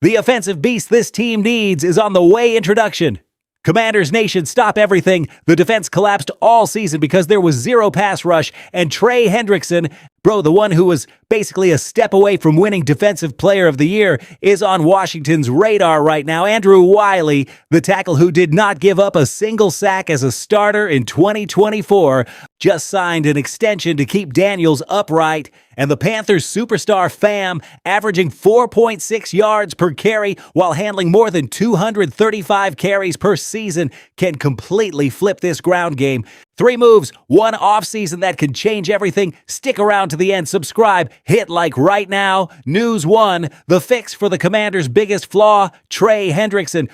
The offensive beast this team needs is on the way. Introduction. Commanders Nation, stop everything. The defense collapsed all season because there was zero pass rush, and Trey Hendrickson, the one who was basically a step away from winning Defensive Player of the Year, is on Washington's radar right now. Andrew Wiley, the tackle who did not give up a single sack as a starter in 2024, just signed an extension to keep Daniels upright, and the Panthers superstar Fam, averaging 4.6 yards per carry while handling more than 235 carries per season, can completely flip this ground game. 3 moves, 1 offseason that can change everything. Stick around to the end. Subscribe. Hit like right now. News 1, the fix for the Commanders' biggest flaw, Trey Hendrickson.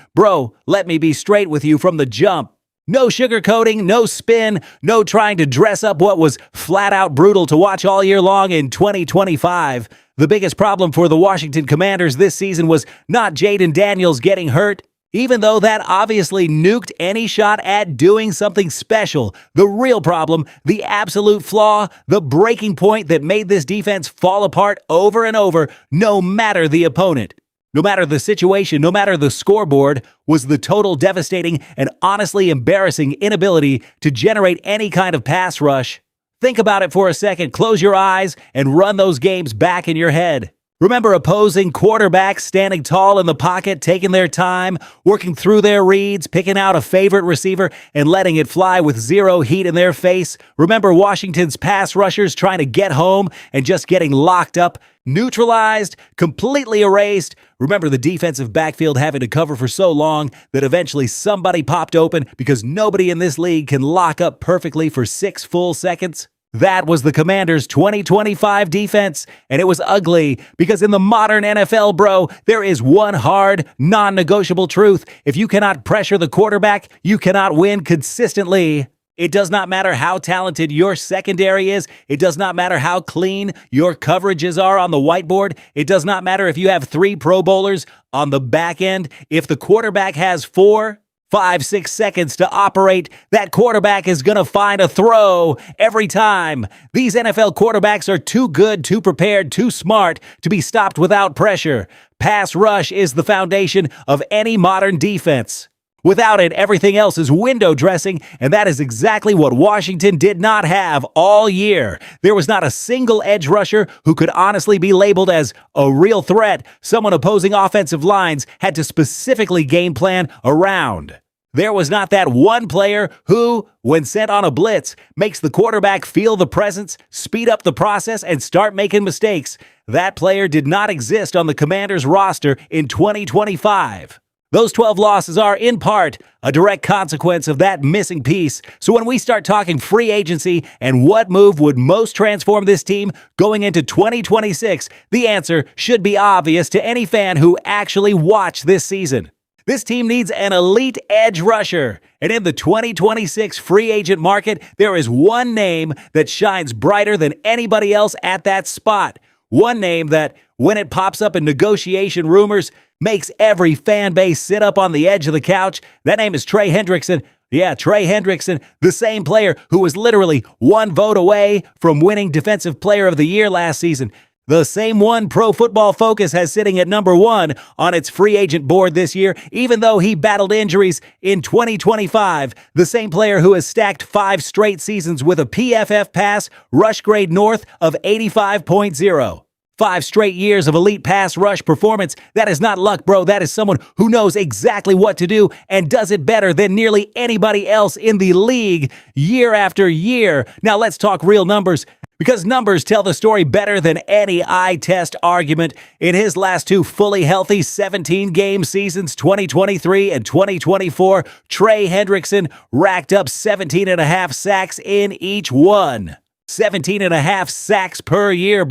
Let me be straight with you from the jump. No sugarcoating, no spin, no trying to dress up what was flat out brutal to watch all year long in 2025. The biggest problem for the Washington Commanders this season was not Jaden Daniels getting hurt, even though that obviously nuked any shot at doing something special. The real problem, the absolute flaw, the breaking point that made this defense fall apart over and over, no matter the opponent. No matter the situation, no matter the scoreboard, was the total devastating and honestly embarrassing inability to generate any kind of pass rush. Think about it for a second, close your eyes, and run those games back in your head. Remember opposing quarterbacks standing tall in the pocket, taking their time, working through their reads, picking out a favorite receiver, and letting it fly with zero heat in their face? Remember Washington's pass rushers trying to get home and just getting locked up, neutralized, completely erased? Remember the defensive backfield having to cover for so long that eventually somebody popped open because nobody in this league can lock up perfectly for 6 full seconds? That was the Commanders' 2025 defense, and it was ugly because in the modern NFL, there is one hard, non-negotiable truth. If you cannot pressure the quarterback, you cannot win consistently. It does not matter how talented your secondary is. It does not matter how clean your coverages are on the whiteboard. It does not matter if you have 3 Pro Bowlers on the back end. If the quarterback has 4, 5, 6 seconds to operate, that quarterback is going to find a throw every time. These NFL quarterbacks are too good, too prepared, too smart to be stopped without pressure. Pass rush is the foundation of any modern defense. Without it, everything else is window dressing, and that is exactly what Washington did not have all year. There was not a single edge rusher who could honestly be labeled as a real threat, someone opposing offensive lines had to specifically game plan around. There was not that one player who, when sent on a blitz, makes the quarterback feel the presence, speed up the process, and start making mistakes. That player did not exist on the Commanders roster in 2025. Those 12 losses are, in part, a direct consequence of that missing piece. So when we start talking free agency and what move would most transform this team going into 2026, the answer should be obvious to any fan who actually watched this season. This team needs an elite edge rusher. And in the 2026 free agent market, there is one name that shines brighter than anybody else at that spot. One name that, when it pops up in negotiation rumors, makes every fan base sit up on the edge of the couch. That name is Trey Hendrickson. Yeah, Trey Hendrickson, the same player who was literally 1 vote away from winning Defensive Player of the Year last season. The same one Pro Football Focus has sitting at number 1 on its free agent board this year, even though he battled injuries in 2025. The same player who has stacked 5 straight seasons with a PFF pass rush grade north of 85.0. 5 straight years of elite pass rush performance. That is not luck, That is someone who knows exactly what to do and does it better than nearly anybody else in the league year after year. Now let's talk real numbers, because numbers tell the story better than any eye test argument. In his last 2 fully healthy 17-game seasons, 2023 and 2024, Trey Hendrickson racked up 17.5 sacks in each one. 17.5 sacks per year,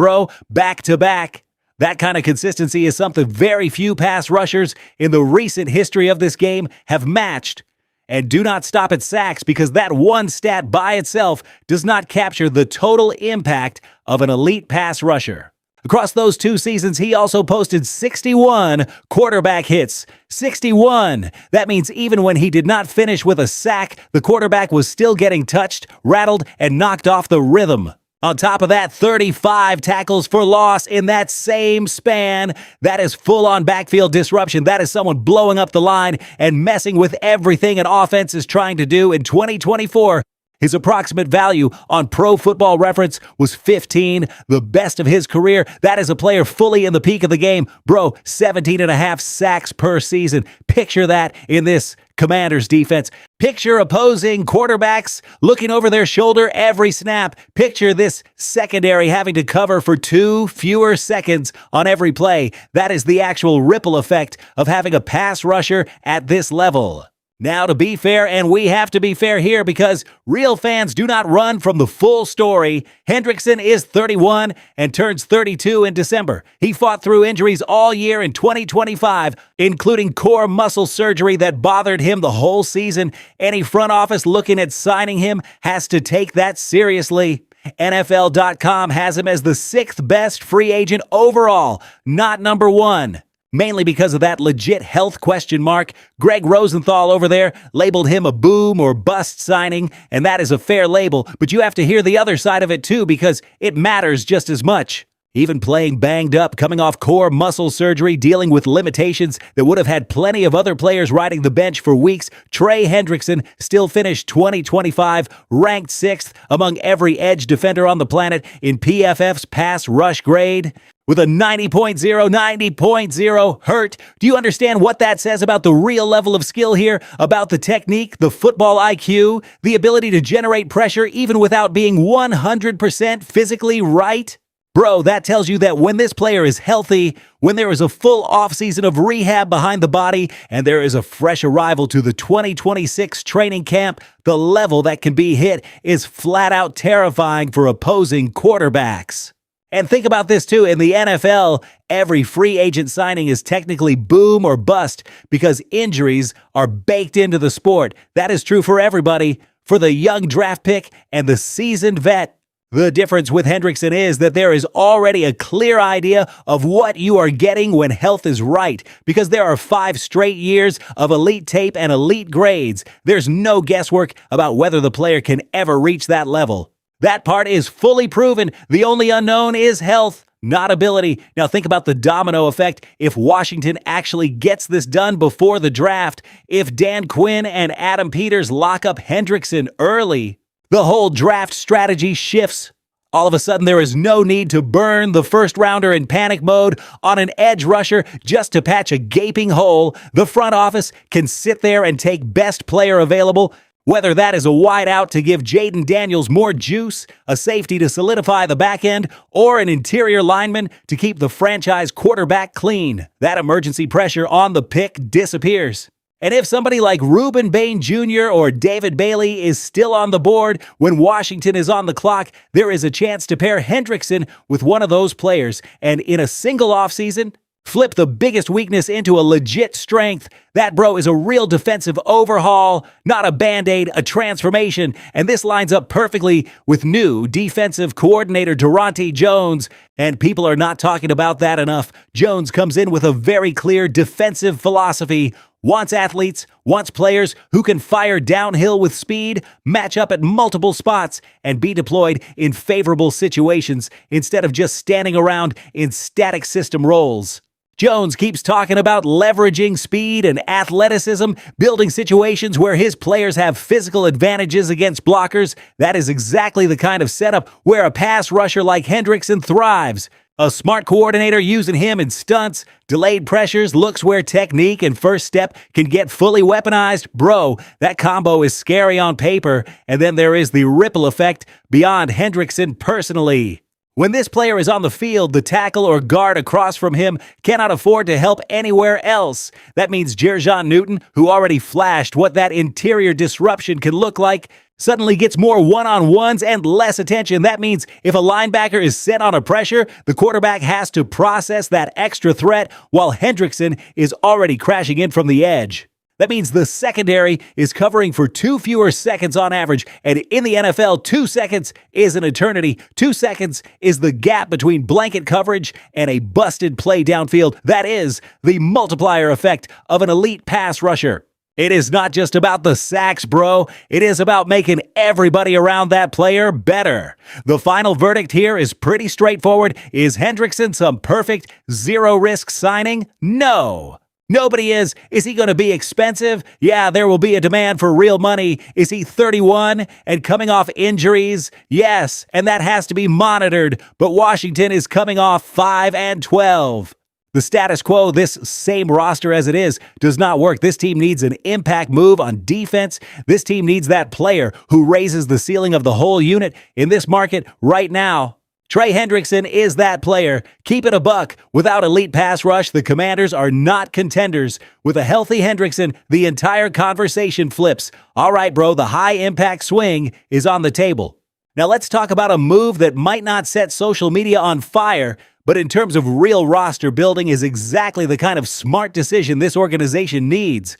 back to back. That kind of consistency is something very few pass rushers in the recent history of this game have matched. And do not stop at sacks, because that one stat by itself does not capture the total impact of an elite pass rusher. Across those 2 seasons, he also posted 61 quarterback hits. 61! That means even when he did not finish with a sack, the quarterback was still getting touched, rattled, and knocked off the rhythm. On top of that, 35 tackles for loss in that same span. That is full-on backfield disruption. That is someone blowing up the line and messing with everything an offense is trying to do in 2024. His approximate value on Pro Football Reference was 15, the best of his career. That is a player fully in the peak of the game. Bro, 17 and a half sacks per season. Picture that in this Commanders defense. Picture opposing quarterbacks looking over their shoulder every snap. Picture this secondary having to cover for 2 fewer seconds on every play. That is the actual ripple effect of having a pass rusher at this level. Now, to be fair, and we have to be fair here because real fans do not run from the full story, Hendrickson is 31 and turns 32 in December. He fought through injuries all year in 2025, including core muscle surgery that bothered him the whole season. Any front office looking at signing him has to take that seriously. NFL.com has him as the 6th best free agent overall, not number 1. Mainly because of that legit health question mark. Greg Rosenthal over there labeled him a boom or bust signing, and that is a fair label, but you have to hear the other side of it too because it matters just as much. Even playing banged up, coming off core muscle surgery, dealing with limitations that would have had plenty of other players riding the bench for weeks, Trey Hendrickson still finished 2025 ranked 6th among every edge defender on the planet in PFF's pass rush grade. With a 90.0 hurt. Do you understand what that says about the real level of skill here? About the technique, the football IQ, the ability to generate pressure even without being 100% physically right? Bro, that tells you that when this player is healthy, when there is a full offseason of rehab behind the body, and there is a fresh arrival to the 2026 training camp, the level that can be hit is flat out terrifying for opposing quarterbacks. And think about this too, in the NFL, every free agent signing is technically boom or bust because injuries are baked into the sport. That is true for everybody, for the young draft pick and the seasoned vet. The difference with Hendrickson is that there is already a clear idea of what you are getting when health is right, because there are 5 straight years of elite tape and elite grades. There's no guesswork about whether the player can ever reach that level. That part is fully proven. The only unknown is health, not ability. Now think about the domino effect if Washington actually gets this done before the draft. If Dan Quinn and Adam Peters lock up Hendrickson early, the whole draft strategy shifts. All of a sudden, there is no need to burn the first rounder in panic mode on an edge rusher just to patch a gaping hole. The front office can sit there and take best player available. Whether that is a wide out to give Jaden Daniels more juice, a safety to solidify the back end, or an interior lineman to keep the franchise quarterback clean, that emergency pressure on the pick disappears. And if somebody like Reuben Bain Jr. or David Bailey is still on the board when Washington is on the clock, there is a chance to pair Hendrickson with one of those players, and in a single offseason, flip the biggest weakness into a legit strength. That, bro, is a real defensive overhaul, not a Band-Aid, a transformation. And this lines up perfectly with new defensive coordinator Durante Jones. And people are not talking about that enough. Jones comes in with a very clear defensive philosophy. Wants athletes, wants players who can fire downhill with speed, match up at multiple spots, and be deployed in favorable situations instead of just standing around in static system roles. Jones keeps talking about leveraging speed and athleticism, building situations where his players have physical advantages against blockers. That is exactly the kind of setup where a pass rusher like Hendrickson thrives. A smart coordinator using him in stunts, delayed pressures, looks where technique and first step can get fully weaponized. Bro, that combo is scary on paper, and then there is the ripple effect beyond Hendrickson personally. When this player is on the field, the tackle or guard across from him cannot afford to help anywhere else. That means Jer'Jon Newton, who already flashed what that interior disruption can look like, suddenly gets more one-on-ones and less attention. That means if a linebacker is set on a pressure, the quarterback has to process that extra threat while Hendrickson is already crashing in from the edge. That means the secondary is covering for 2 fewer seconds on average, and in the NFL, 2 seconds is an eternity. 2 seconds is the gap between blanket coverage and a busted play downfield. That is the multiplier effect of an elite pass rusher. It is not just about the sacks, bro. It is about making everybody around that player better. The final verdict here is pretty straightforward. Is Hendrickson some perfect, zero-risk signing? No. Nobody is. Is he going to be expensive? Yeah, there will be a demand for real money. Is he 31 and coming off injuries? Yes, and that has to be monitored. But Washington is coming off 5-12. The status quo, this same roster as it is, does not work. This team needs an impact move on defense. This team needs that player who raises the ceiling of the whole unit in this market right now. Trey Hendrickson is that player. Keep it a buck. Without elite pass rush, the Commanders are not contenders. With a healthy Hendrickson, the entire conversation flips. All right, bro, the high-impact swing is on the table. Now let's talk about a move that might not set social media on fire, but in terms of real roster building is exactly the kind of smart decision this organization needs.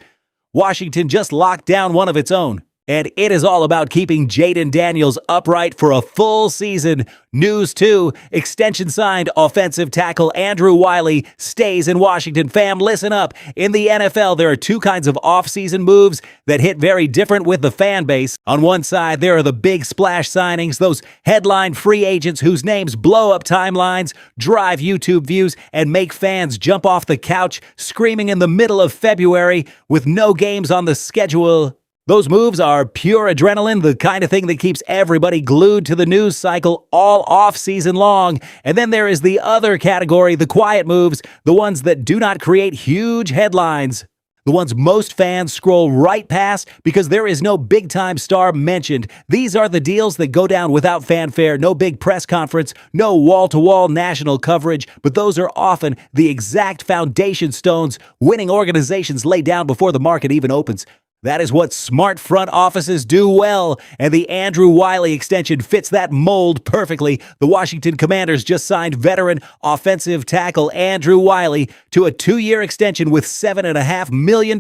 Washington just locked down one of its own, and it is all about keeping Jaden Daniels upright for a full season. News 2, extension signed offensive tackle Andrew Wiley stays in Washington. Fam, listen up. In the NFL, there are two kinds of offseason moves that hit very different with the fan base. On one side, there are the big splash signings, those headline free agents whose names blow up timelines, drive YouTube views, and make fans jump off the couch screaming in the middle of February with no games on the schedule. Those moves are pure adrenaline, the kind of thing that keeps everybody glued to the news cycle all off-season long. And then there is the other category, the quiet moves, the ones that do not create huge headlines. The ones most fans scroll right past because there is no big-time star mentioned. These are the deals that go down without fanfare, no big press conference, no wall-to-wall national coverage, but those are often the exact foundation stones winning organizations lay down before the market even opens. That is what smart front offices do well, and the Andrew Wiley extension fits that mold perfectly. The Washington Commanders just signed veteran offensive tackle Andrew Wiley to a 2-year extension with $7.5 million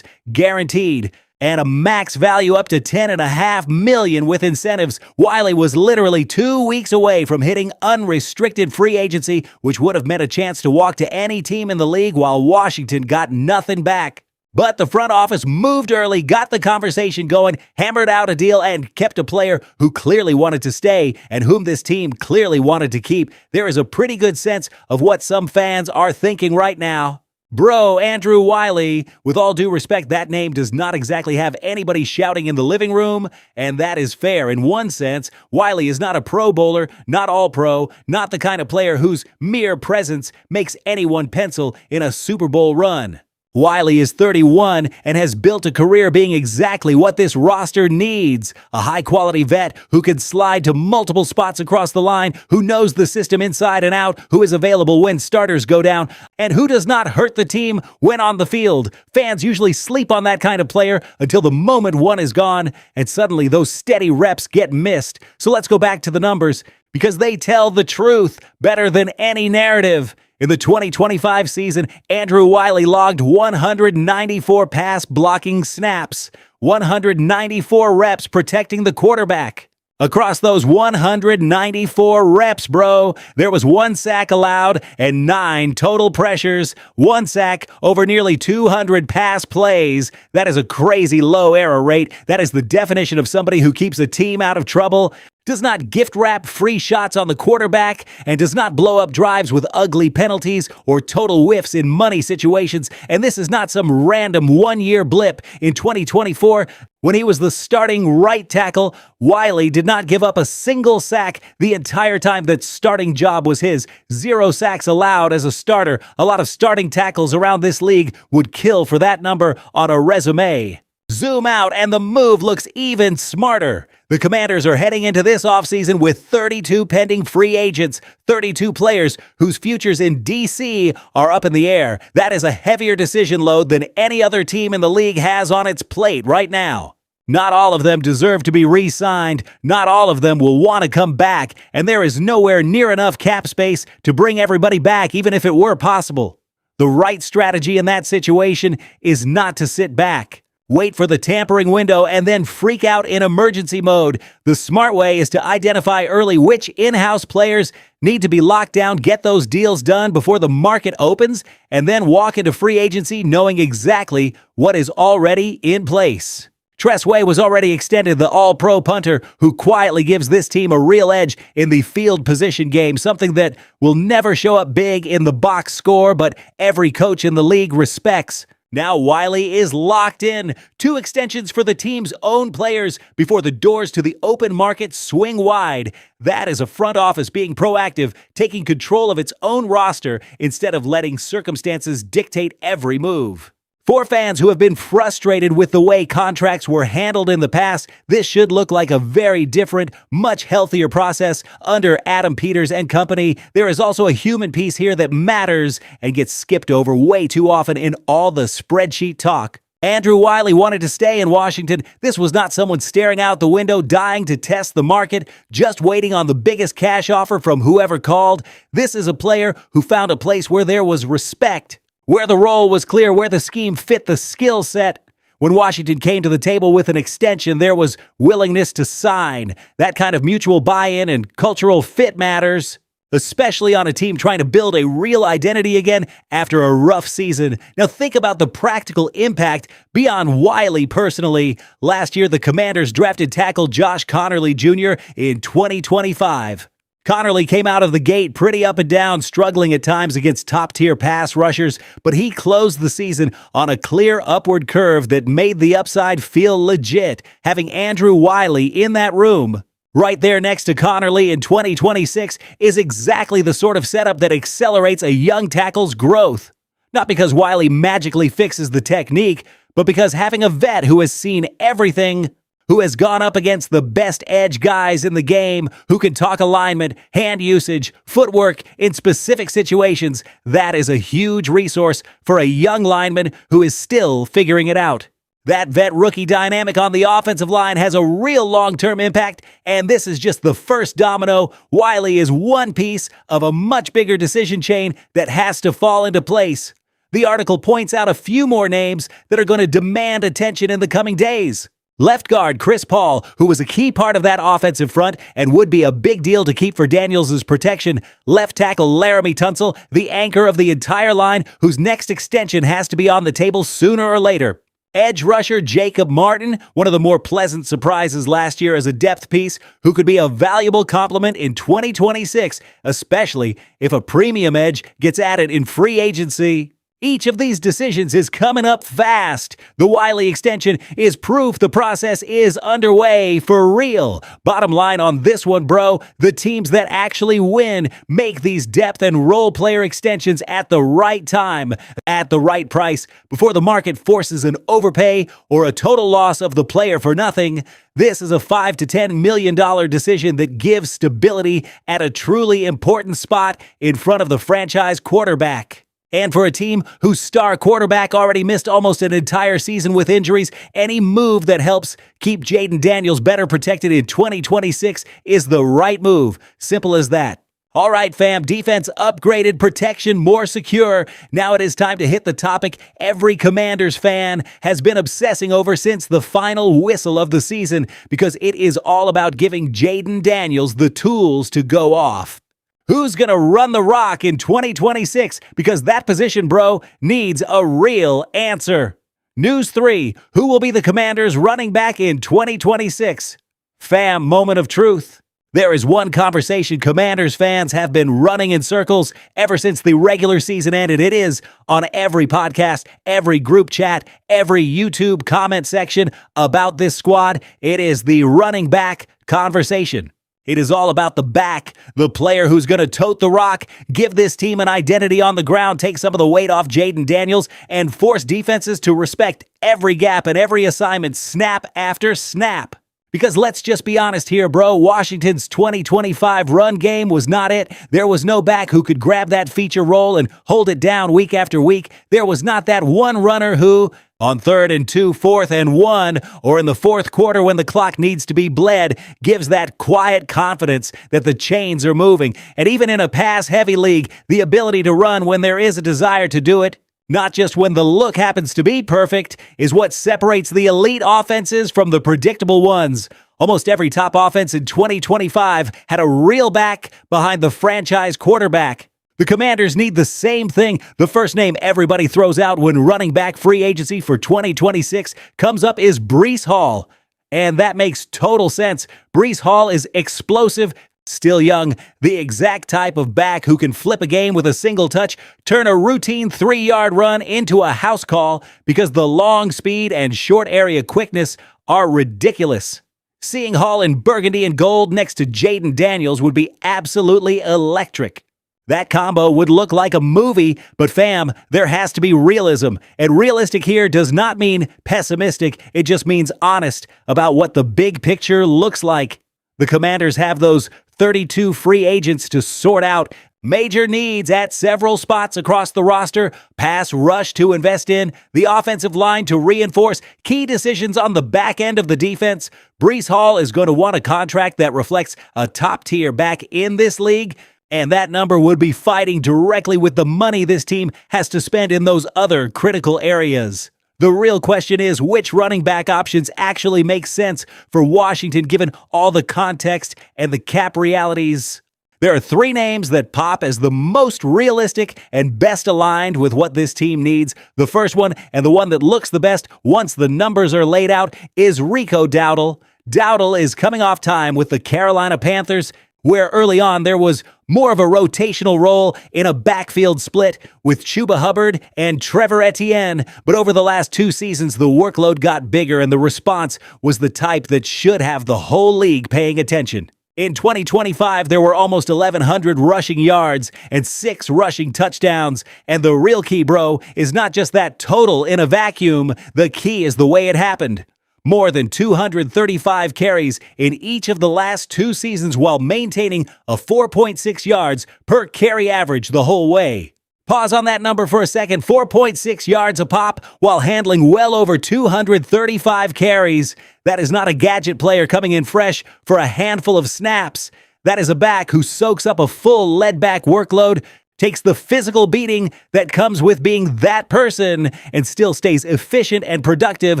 guaranteed, and a max value up to $10.5 million with incentives. Wiley was literally 2 weeks away from hitting unrestricted free agency, which would have meant a chance to walk to any team in the league while Washington got nothing back. But the front office moved early, got the conversation going, hammered out a deal, and kept a player who clearly wanted to stay and whom this team clearly wanted to keep. There is a pretty good sense of what some fans are thinking right now. Bro, Andrew Wiley, with all due respect, that name does not exactly have anybody shouting in the living room, and that is fair. In one sense, Wiley is not a Pro Bowler, not all-pro, not the kind of player whose mere presence makes anyone pencil in a Super Bowl run. Wiley is 31 and has built a career being exactly what this roster needs. A high-quality vet who can slide to multiple spots across the line, who knows the system inside and out, who is available when starters go down, and who does not hurt the team when on the field. Fans usually sleep on that kind of player until the moment one is gone, and suddenly those steady reps get missed. So let's go back to the numbers, because they tell the truth better than any narrative. In the 2025 season, Andrew Wiley logged 194 pass blocking snaps, 194 reps protecting the quarterback. Across those 194 reps, bro, there was 1 sack allowed and 9 total pressures. 1 sack over nearly 200 pass plays. That is a crazy low error rate. That is the definition of somebody who keeps a team out of trouble, does not gift wrap free shots on the quarterback, and does not blow up drives with ugly penalties or total whiffs in money situations. And this is not some random one-year blip. In 2024, when he was the starting right tackle, Wiley did not give up a single sack the entire time that starting job was his. 0 sacks allowed as a starter. A lot of starting tackles around this league would kill for that number on a resume. Zoom out and the move looks even smarter. The Commanders are heading into this offseason with 32 pending free agents, 32 players whose futures in D.C. are up in the air. That is a heavier decision load than any other team in the league has on its plate right now. Not all of them deserve to be re-signed. Not all of them will want to come back, and there is nowhere near enough cap space to bring everybody back, even if it were possible. The right strategy in that situation is not to sit back. Wait for the tampering window and then freak out in emergency mode. The smart way is to identify early which in-house players need to be locked down, get those deals done before the market opens, and then walk into free agency knowing exactly what is already in place. Tress Way was already extended, the all-pro punter who quietly gives this team a real edge in the field position game, something that will never show up big in the box score, but every coach in the league respects. Now Wiley is locked in. 2 extensions for the team's own players before the doors to the open market swing wide. That is a front office being proactive, taking control of its own roster instead of letting circumstances dictate every move. For fans who have been frustrated with the way contracts were handled in the past, this should look like a very different, much healthier process under Adam Peters and company. There is also a human piece here that matters and gets skipped over way too often in all the spreadsheet talk. Andrew Wiley wanted to stay in Washington. This was not someone staring out the window, dying to test the market, just waiting on the biggest cash offer from whoever called. This is a player who found a place where there was respect, where the role was clear, where the scheme fit the skill set. When Washington came to the table with an extension, there was willingness to sign. That kind of mutual buy-in and cultural fit matters, especially on a team trying to build a real identity again after a rough season. Now think about the practical impact beyond Wiley personally. Last year, the Commanders drafted tackle Josh Connerly Jr. in 2025. Connerly came out of the gate pretty up and down, struggling at times against top-tier pass rushers, but he closed the season on a clear upward curve that made the upside feel legit, having Andrew Wiley in that room. Right there next to Connerly in 2026 is exactly the sort of setup that accelerates a young tackle's growth. Not because Wiley magically fixes the technique, but because having a vet who has seen everything, who has gone up against the best edge guys in the game, who can talk alignment, hand usage, footwork in specific situations, that is a huge resource for a young lineman who is still figuring it out. That vet-rookie dynamic on the offensive line has a real long-term impact, and this is just the first domino. Wiley is one piece of a much bigger decision chain that has to fall into place. The article points out a few more names that are going to demand attention in the coming days. Left guard Chris Paul, who was a key part of that offensive front and would be a big deal to keep for Daniels' protection. Left tackle Laramie Tunsil, the anchor of the entire line, whose next extension has to be on the table sooner or later. Edge rusher Jacob Martin, one of the more pleasant surprises last year as a depth piece, who could be a valuable complement in 2026, especially if a premium edge gets added in free agency. Each of these decisions is coming up fast. The Wiley extension is proof the process is underway for real. Bottom line on this one, bro, the teams that actually win make these depth and role player extensions at the right time, at the right price, before the market forces an overpay or a total loss of the player for nothing. This is a $5 to $10 million decision that gives stability at a truly important spot in front of the franchise quarterback. And for a team whose star quarterback already missed almost an entire season with injuries, any move that helps keep Jaden Daniels better protected in 2026 is the right move. Simple as that. All right, fam, defense upgraded, protection more secure. Now it is time to hit the topic every Commanders fan has been obsessing over since the final whistle of the season, because it is all about giving Jaden Daniels the tools to go off. Who's going to run the rock in 2026? Because that position, bro, needs a real answer. News 3. Who will be the Commanders' running back in 2026? Fam, moment of truth. There is one conversation Commanders fans have been running in circles ever since the regular season ended. It is on every podcast, every group chat, every YouTube comment section about this squad. It is the running back conversation. It is all about the back, the player who's going to tote the rock, give this team an identity on the ground, take some of the weight off Jaden Daniels, and force defenses to respect every gap and every assignment, snap after snap. Because let's just be honest here, bro, Washington's 2025 run game was not it. There was no back who could grab that feature role and hold it down week after week. There was not that one runner who, on 3rd and 2, 4th and 1, or in the fourth quarter when the clock needs to be bled, gives that quiet confidence that the chains are moving. And even in a pass-heavy league, the ability to run when there is a desire to do it not just when the look happens to be perfect, is what separates the elite offenses from the predictable ones. Almost every top offense in 2025 had a real back behind the franchise quarterback. The Commanders need the same thing. The first name everybody throws out when running back free agency for 2026 comes up is Breece Hall. And that makes total sense. Breece Hall is explosive, still young, the exact type of back who can flip a game with a single touch, turn a routine 3-yard run into a house call because the long speed and short area quickness are ridiculous. Seeing Hall in burgundy and gold next to Jaden Daniels would be absolutely electric. That combo would look like a movie, but fam, there has to be realism. And realistic here does not mean pessimistic, it just means honest about what the big picture looks like. The Commanders have those 32 free agents to sort out, major needs at several spots across the roster, pass rush to invest in, the offensive line to reinforce, key decisions on the back end of the defense. Breece Hall is going to want a contract that reflects a top-tier back in this league, and that number would be fighting directly with the money this team has to spend in those other critical areas. The real question is which running back options actually make sense for Washington given all the context and the cap realities. There are 3 names that pop as the most realistic and best aligned with what this team needs. The first one, and the one that looks the best once the numbers are laid out, is Rico Dowdle. Dowdle is coming off time with the Carolina Panthers, where early on there was more of a rotational role in a backfield split with Chuba Hubbard and Trevor Etienne. But over the last 2 seasons, the workload got bigger and the response was the type that should have the whole league paying attention. In 2025, there were almost 1,100 rushing yards and 6 rushing touchdowns. And the real key, bro, is not just that total in a vacuum. The key is the way it happened. More than 235 carries in each of the last 2 seasons while maintaining a 4.6 yards per carry average the whole way. Pause on that number for a second. 4.6 yards a pop while handling well over 235 carries. That is not a gadget player coming in fresh for a handful of snaps. That is a back who soaks up a full lead-back workload, takes the physical beating that comes with being that person, and still stays efficient and productive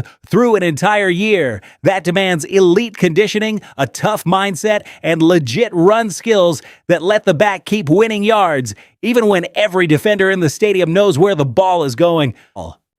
through an entire year. That demands elite conditioning, a tough mindset, and legit run skills that let the back keep winning yards, even when every defender in the stadium knows where the ball is going.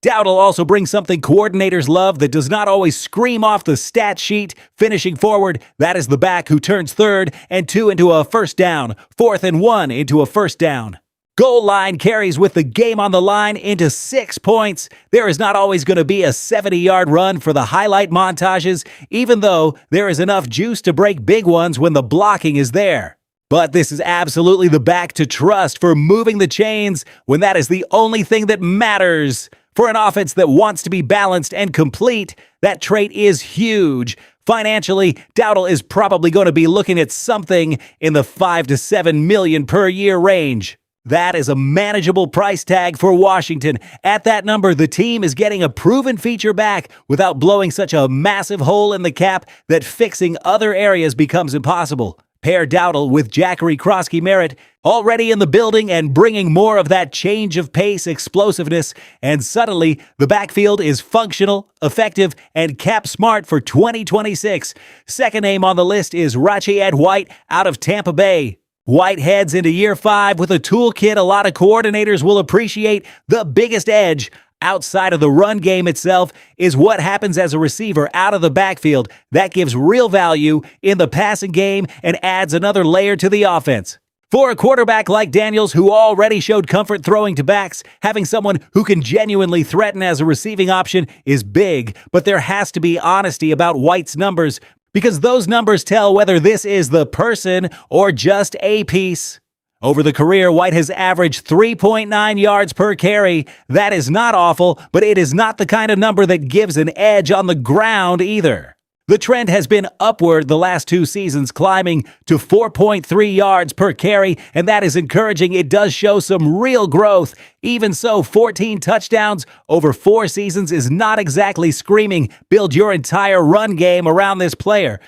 Dowdle also brings something coordinators love that does not always scream off the stat sheet. Finishing forward, that is the back who turns 3rd and 2 into a first down, 4th and 1 into a first down. Goal line carries with the game on the line into 6 points. There is not always going to be a 70-yard run for the highlight montages, even though there is enough juice to break big ones when the blocking is there. But this is absolutely the back to trust for moving the chains when that is the only thing that matters. For an offense that wants to be balanced and complete, that trait is huge. Financially, Dowdle is probably going to be looking at something in the $5 to $7 million per year range. That is a manageable price tag for Washington. At that number, the team is getting a proven feature back without blowing such a massive hole in the cap that fixing other areas becomes impossible. Pair Dowdle with Jackery Kroski-Merritt already in the building and bringing more of that change of pace explosiveness, and suddenly the backfield is functional, effective, and cap smart for 2026. Second name on the list is Rachaad White out of Tampa Bay. White heads into year 5 with a toolkit a lot of coordinators will appreciate. The biggest edge outside of the run game itself is what happens as a receiver out of the backfield. That gives real value in the passing game and adds another layer to the offense. For a quarterback like Daniels, who already showed comfort throwing to backs, having someone who can genuinely threaten as a receiving option is big, but there has to be honesty about White's numbers, because those numbers tell whether this is the person or just a piece. Over the career, White has averaged 3.9 yards per carry. That is not awful, but it is not the kind of number that gives an edge on the ground either. The trend has been upward the last 2 seasons, climbing to 4.3 yards per carry, and that is encouraging. It does show some real growth. Even so, 14 touchdowns over 4 seasons is not exactly screaming, build your entire run game around this player.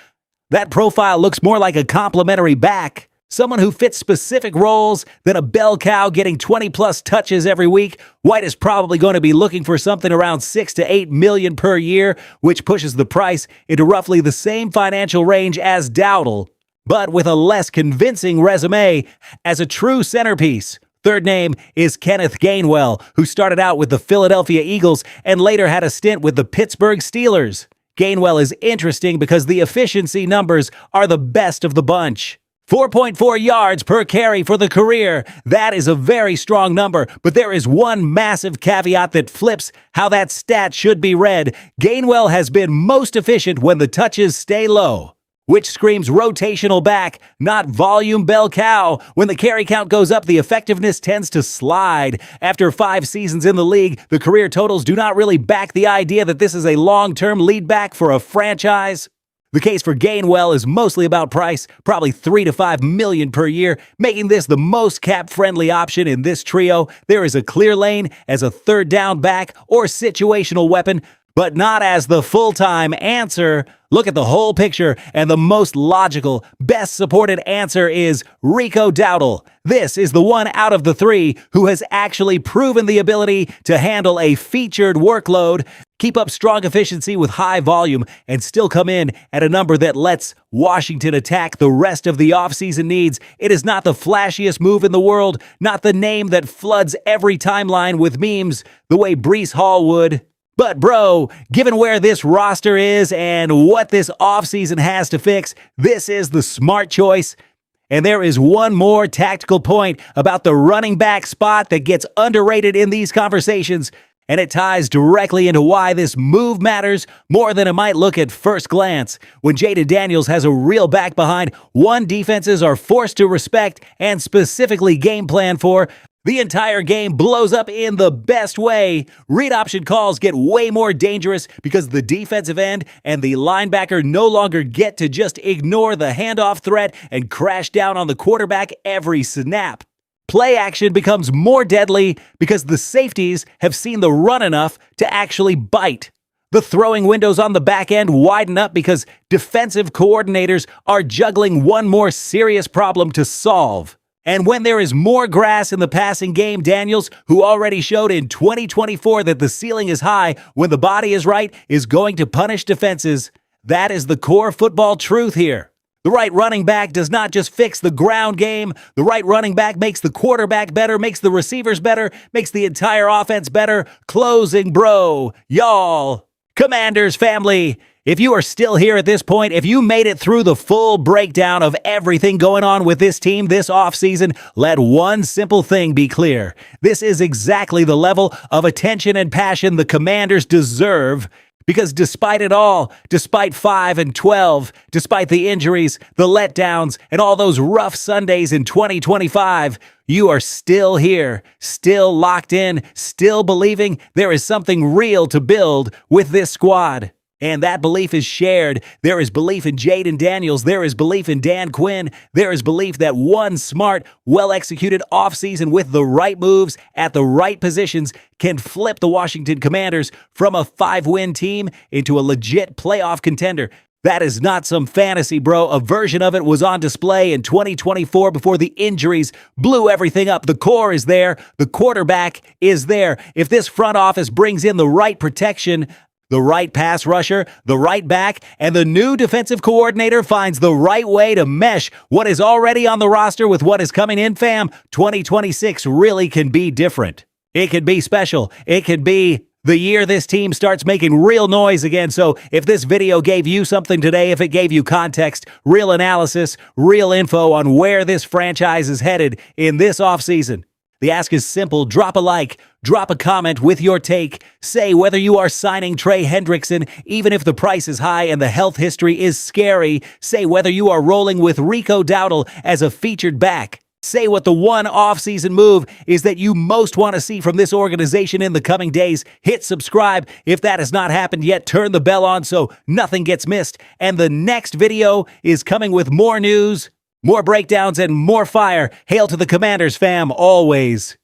That profile looks more like a complimentary back. Someone who fits specific roles than a bell cow getting 20-plus touches every week. White is probably going to be looking for something around 6 to 8 million per year, which pushes the price into roughly the same financial range as Dowdle, but with a less convincing resume as a true centerpiece. Third name is Kenneth Gainwell, who started out with the Philadelphia Eagles and later had a stint with the Pittsburgh Steelers. Gainwell is interesting because the efficiency numbers are the best of the bunch. 4.4 yards per carry for the career. That is a very strong number, but there is one massive caveat that flips how that stat should be read. Gainwell has been most efficient when the touches stay low, which screams rotational back, not volume bell cow. When the carry count goes up, the effectiveness tends to slide. After 5 seasons in the league, the career totals do not really back the idea that this is a long-term lead back for a franchise. The case for Gainwell is mostly about price, probably 3 to 5 million per year, making this the most cap-friendly option in this trio. There is a clear lane as a third down back or situational weapon, but not as the full-time answer. Look at the whole picture, and the most logical, best supported answer is Rico Dowdle. This is the one out of the 3 who has actually proven the ability to handle a featured workload, keep up strong efficiency with high volume, and still come in at a number that lets Washington attack the rest of the offseason needs. It is not the flashiest move in the world, not the name that floods every timeline with memes the way Breece Hall would. But bro, given where this roster is and what this offseason has to fix, this is the smart choice. And there is one more tactical point about the running back spot that gets underrated in these conversations, and it ties directly into why this move matters more than it might look at first glance. When Jaden Daniels has a real back behind, one defenses are forced to respect and specifically game plan for, the entire game blows up in the best way. Read option calls get way more dangerous because the defensive end and the linebacker no longer get to just ignore the handoff threat and crash down on the quarterback every snap. Play action becomes more deadly because the safeties have seen the run enough to actually bite. The throwing windows on the back end widen up because defensive coordinators are juggling one more serious problem to solve. And when there is more grass in the passing game, Daniels, who already showed in 2024 that the ceiling is high when the body is right, is going to punish defenses. That is the core football truth here. The right running back does not just fix the ground game. The right running back makes the quarterback better, makes the receivers better, makes the entire offense better. Closing, bro. Y'all. Commanders family. If you are still here at this point, if you made it through the full breakdown of everything going on with this team this offseason, let one simple thing be clear. This is exactly the level of attention and passion the Commanders deserve. Because despite it all, despite 5-12, despite the injuries, the letdowns, and all those rough Sundays in 2025, you are still here, still locked in, still believing there is something real to build with this squad. And that belief is shared. There is belief in Jaden Daniels. There is belief in Dan Quinn. There is belief that one smart, well-executed offseason with the right moves at the right positions can flip the Washington Commanders from a 5-win team into a legit playoff contender. That is not some fantasy, bro. A version of it was on display in 2024 before the injuries blew everything up. The core is there. The quarterback is there. If this front office brings in the right protection, the right pass rusher, the right back, and the new defensive coordinator finds the right way to mesh what is already on the roster with what is coming in, fam, 2026 really can be different. It can be special. It could be the year this team starts making real noise again. So if this video gave you something today, if it gave you context, real analysis, real info on where this franchise is headed in this offseason, the ask is simple. Drop a like, drop a comment with your take. Say whether you are signing Trey Hendrickson, even if the price is high and the health history is scary. Say whether you are rolling with Rico Dowdle as a featured back. Say what the one offseason move is that you most want to see from this organization in the coming days. Hit subscribe. If that has not happened yet, turn the bell on so nothing gets missed. And the next video is coming with more news, more breakdowns, and more fire. Hail to the Commanders, fam, always.